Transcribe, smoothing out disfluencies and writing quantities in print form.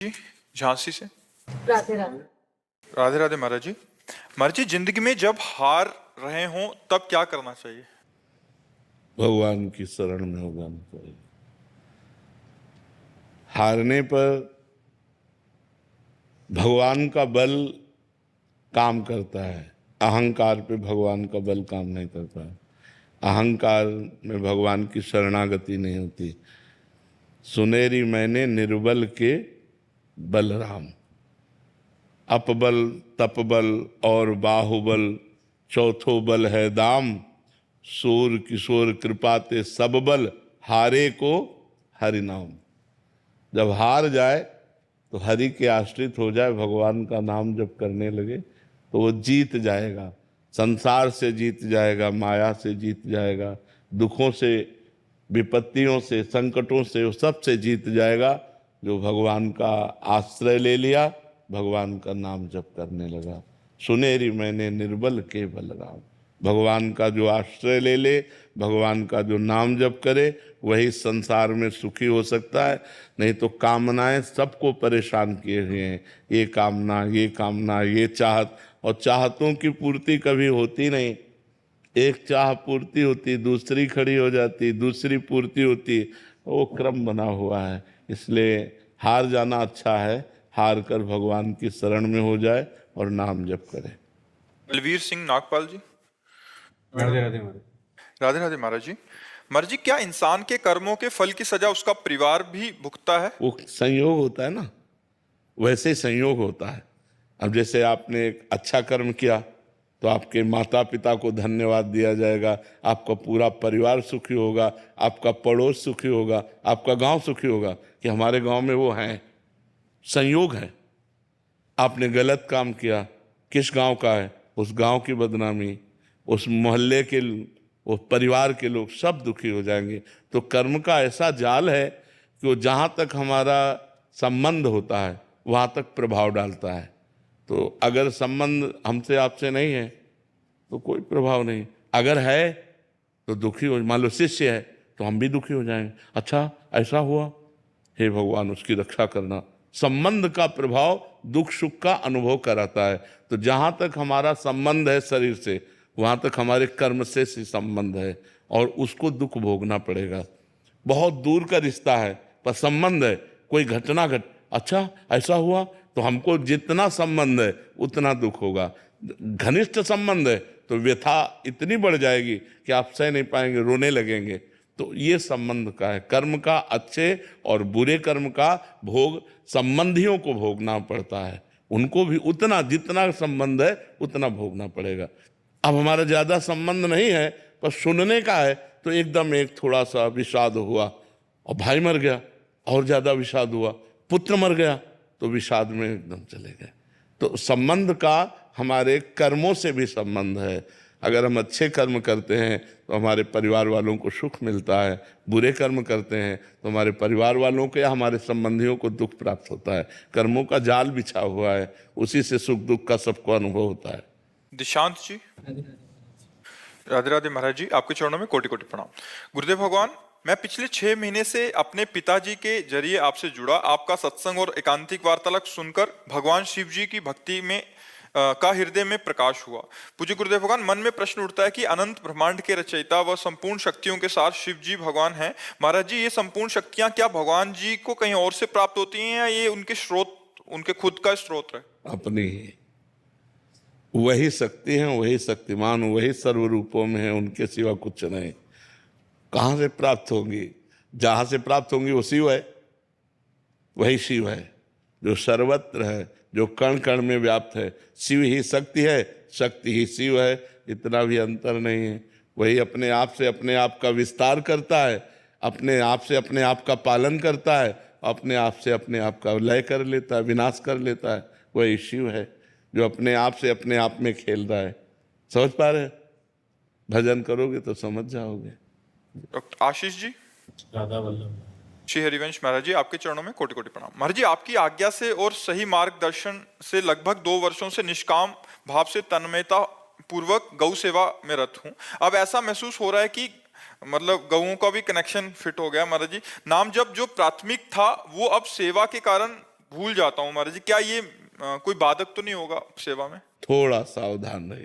जी, झांसी से। राधे राधे। राधे राधे महाराज जी। महाराज जी, जिंदगी में जब हार रहे हों तब क्या करना चाहिए? भगवान की शरण में हो जाना चाहिए। हारने पर भगवान का बल काम करता है, अहंकार पे भगवान का बल काम नहीं करता है। अहंकार में भगवान की शरणागति नहीं होती। सुनेरी मैंने निर्बल के बलराम, अपबल तपबल और बाहुबल, चौथो बल है दाम। सूर किशोर कृपाते सब बल, हारे को हरि नाम। जब हार जाए तो हरि के आश्रित हो जाए, भगवान का नाम जब करने लगे तो वो जीत जाएगा। संसार से जीत जाएगा, माया से जीत जाएगा, दुखों से, विपत्तियों से, संकटों से, वो सब से जीत जाएगा। जो भगवान का आश्रय ले लिया, भगवान का नाम जप करने लगा। सुनेरी मैंने निर्बल के बलराम। भगवान का जो आश्रय ले ले, भगवान का जो नाम जप करे, वही संसार में सुखी हो सकता है। नहीं तो कामनाएं सबको परेशान किए हुए हैं। ये कामना, ये कामना, ये चाहत, और चाहतों की पूर्ति कभी होती नहीं। एक चाह पूर्ति होती, दूसरी खड़ी हो जाती, दूसरी पूर्ति होती, वो क्रम बना हुआ है। इसलिए हार जाना अच्छा है। हार कर भगवान की शरण में हो जाए और नाम जप करे। बलवीर सिंह नागपाल जी। राधे राधे महाराज। राधे राधे महाराज जी। महाराज जी, क्या इंसान के कर्मों के फल की सजा उसका परिवार भी भुगतता है? वो संयोग होता है ना, वैसे ही संयोग होता है। अब जैसे आपने एक अच्छा कर्म किया तो आपके माता पिता को धन्यवाद दिया जाएगा, आपका पूरा परिवार सुखी होगा, आपका पड़ोस सुखी होगा, आपका गांव सुखी होगा कि हमारे गांव में वो हैं। संयोग है। आपने गलत काम किया, किस गांव का है, उस गांव की बदनामी, उस मोहल्ले के, उस परिवार के लोग सब दुखी हो जाएंगे। तो कर्म का ऐसा जाल है कि वो जहाँ तक हमारा संबंध होता है वहाँ तक प्रभाव डालता है। तो अगर संबंध हमसे आपसे नहीं है तो कोई प्रभाव नहीं, अगर है तो दुखी हो। मान लो शिष्य है तो हम भी दुखी हो जाएंगे, अच्छा ऐसा हुआ, हे भगवान उसकी रक्षा करना। संबंध का प्रभाव दुख सुख का अनुभव कराता है। तो जहाँ तक हमारा संबंध है शरीर से, वहाँ तक हमारे कर्म से संबंध है, और उसको दुख भोगना पड़ेगा। बहुत दूर का रिश्ता है पर संबंध है, कोई घटना अच्छा ऐसा हुआ, तो हमको जितना संबंध है उतना दुख होगा। घनिष्ठ संबंध है तो व्यथा इतनी बढ़ जाएगी कि आप सह नहीं पाएंगे, रोने लगेंगे। तो ये संबंध का है। कर्म का, अच्छे और बुरे कर्म का भोग संबंधियों को भोगना पड़ता है। उनको भी उतना, जितना संबंध है उतना भोगना पड़ेगा। अब हमारा ज्यादा संबंध नहीं है पर सुनने का है, तो एकदम एक थोड़ा सा विषाद हुआ, और भाई मर गया और ज्यादा विषाद हुआ, पुत्र मर गया तो विषाद में एकदम चले गए। तो संबंध का हमारे कर्मों से भी संबंध है। अगर हम अच्छे कर्म करते हैं तो हमारे परिवार वालों को सुख मिलता है, बुरे कर्म करते हैं तो हमारे परिवार वालों को या हमारे संबंधियों को दुख प्राप्त होता है। कर्मों का जाल बिछा हुआ है, उसी से सुख दुख का सबको अनुभव होता है। दिशांत जी। राधे राधे महाराज जी, आपके चरणों में कोटि कोटि प्रणाम। गुरुदेव भगवान, मैं पिछले 6 महीने से अपने पिताजी के जरिए आपसे जुड़ा। आपका सत्संग और एकांतिक वार्तालाप सुनकर भगवान शिव जी की भक्ति में का हृदय में प्रकाश हुआ। पूज्य गुरुदेव भगवान, मन में प्रश्न उठता है कि अनंत ब्रह्मांड के रचयिता व संपूर्ण शक्तियों के साथ शिव जी भगवान हैं। महाराज जी, ये संपूर्ण शक्तियां क्या भगवान जी को कहीं और से प्राप्त होती हैं या ये उनके स्रोत, उनके खुद का स्रोत है? अपनी वही शक्ति है, वही शक्तिमान, वही सर्व रूपों में है, उनके सिवा कुछ नहीं। कहाँ से प्राप्त होंगी? जहाँ से प्राप्त होंगी वो शिव है, वही शिव है जो सर्वत्र है, जो कण कण में व्याप्त है। शिव ही शक्ति है, शक्ति ही शिव है, इतना भी अंतर नहीं है। वही अपने आप से अपने आप का विस्तार करता है, अपने आप से अपने आप का पालन करता है, अपने आप से अपने आप का लय कर लेता है, विनाश कर लेता है। वही शिव है जो अपने आप से अपने आप में खेल रहा है। समझ पा रहे? भजन करोगे तो समझ जाओगे। डॉक्टर आशीष जी। राधा वल्लभ। श्री हरिवंश महाराज जी, आपके चरणों में कोटि कोटि प्रणाम। महाराज जी, आपकी आज्ञा से और सही मार्गदर्शन से लगभग 2 वर्षों से निष्काम भाव से तन्मयता पूर्वक गौ सेवा में रत हूँ। अब ऐसा महसूस हो रहा है कि मतलब गौओं का भी कनेक्शन फिट हो गया। महाराज जी, नाम जब जो प्राथमिक था वो अब सेवा के कारण भूल जाता हूँ महाराज जी, क्या ये कोई बाधक तो नहीं होगा सेवा में? थोड़ा सावधान रहिए।